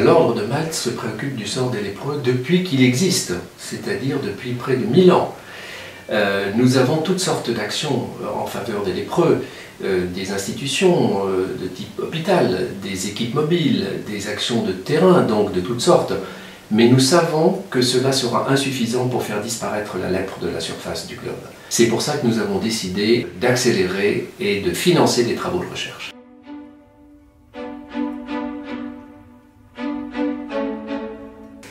l'ordre de Malte se préoccupe du sort des lépreux depuis qu'il existe, c'est-à-dire depuis près de 1000 ans. Nous avons toutes sortes d'actions en faveur des lépreux, des institutions de type hôpital, des équipes mobiles, des actions de terrain, donc de toutes sortes. Mais nous savons que cela sera insuffisant pour faire disparaître la lèpre de la surface du globe. C'est pour ça que nous avons décidé d'accélérer et de financer des travaux de recherche.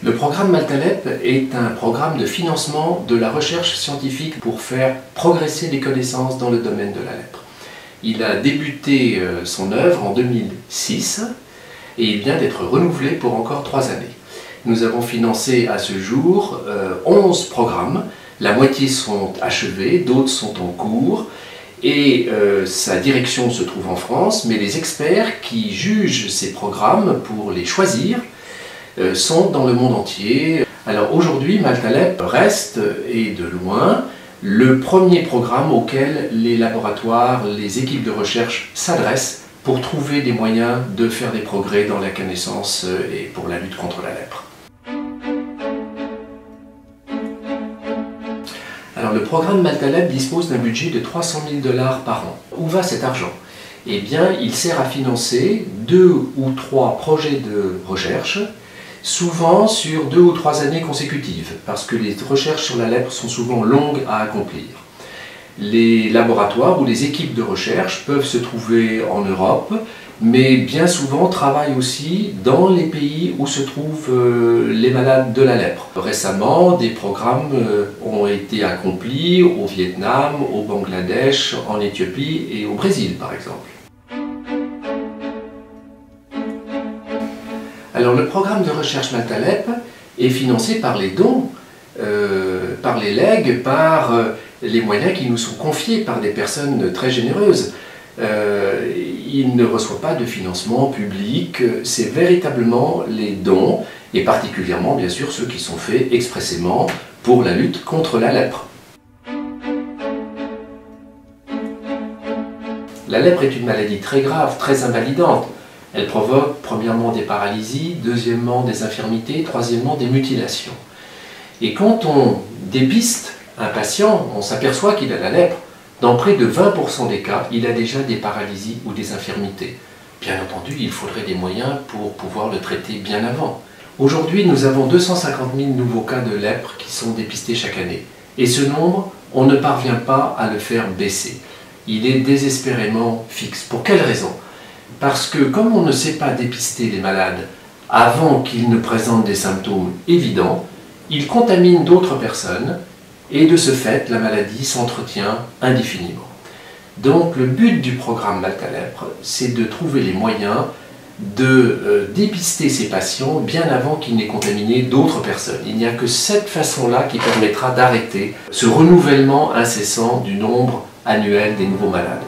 Le programme Maltalep est un programme de financement de la recherche scientifique pour faire progresser les connaissances dans le domaine de la lèpre. Il a débuté son œuvre en 2006 et il vient d'être renouvelé pour encore 3 années. Nous avons financé à ce jour 11 programmes, la moitié sont achevés, d'autres sont en cours, et sa direction se trouve en France, mais les experts qui jugent ces programmes pour les choisir sont dans le monde entier. Alors aujourd'hui, Maltalep reste, et de loin, le premier programme auquel les laboratoires, les équipes de recherche s'adressent pour trouver des moyens de faire des progrès dans la connaissance et pour la lutte contre la lèpre. Alors le programme Maltalep dispose d'un budget de 300 000 $ par an. Où va cet argent? Eh bien, il sert à financer 2 ou 3 projets de recherche, souvent sur 2 ou 3 années consécutives, parce que les recherches sur la lèpre sont souvent longues à accomplir. Les laboratoires ou les équipes de recherche peuvent se trouver en Europe, mais bien souvent travaillent aussi dans les pays où se trouvent les malades de la lèpre. Récemment, des programmes ont été accomplis au Vietnam, au Bangladesh, en Éthiopie et au Brésil par exemple. Alors le programme de recherche Maltalep est financé par les dons, par les legs, par les moyens qui nous sont confiés par des personnes très généreuses. Il ne reçoit pas de financement public, c'est véritablement les dons, et particulièrement bien sûr ceux qui sont faits expressément pour la lutte contre la lèpre. La lèpre est une maladie très grave, très invalidante. Elle provoque premièrement des paralysies, deuxièmement des infirmités, troisièmement des mutilations. Et quand on dépiste un patient, on s'aperçoit qu'il a la lèpre. Dans près de 20% des cas, il a déjà des paralysies ou des infirmités. Bien entendu, il faudrait des moyens pour pouvoir le traiter bien avant. Aujourd'hui, nous avons 250 000 nouveaux cas de lèpre qui sont dépistés chaque année. Et ce nombre, on ne parvient pas à le faire baisser. Il est désespérément fixe. Pour quelle raison? Parce que comme on ne sait pas dépister les malades avant qu'ils ne présentent des symptômes évidents, ils contaminent d'autres personnes et de ce fait, la maladie s'entretient indéfiniment. Donc le but du programme Maltalep, c'est de trouver les moyens de dépister ces patients bien avant qu'ils n'aient contaminé d'autres personnes. Il n'y a que cette façon-là qui permettra d'arrêter ce renouvellement incessant du nombre annuel des nouveaux malades.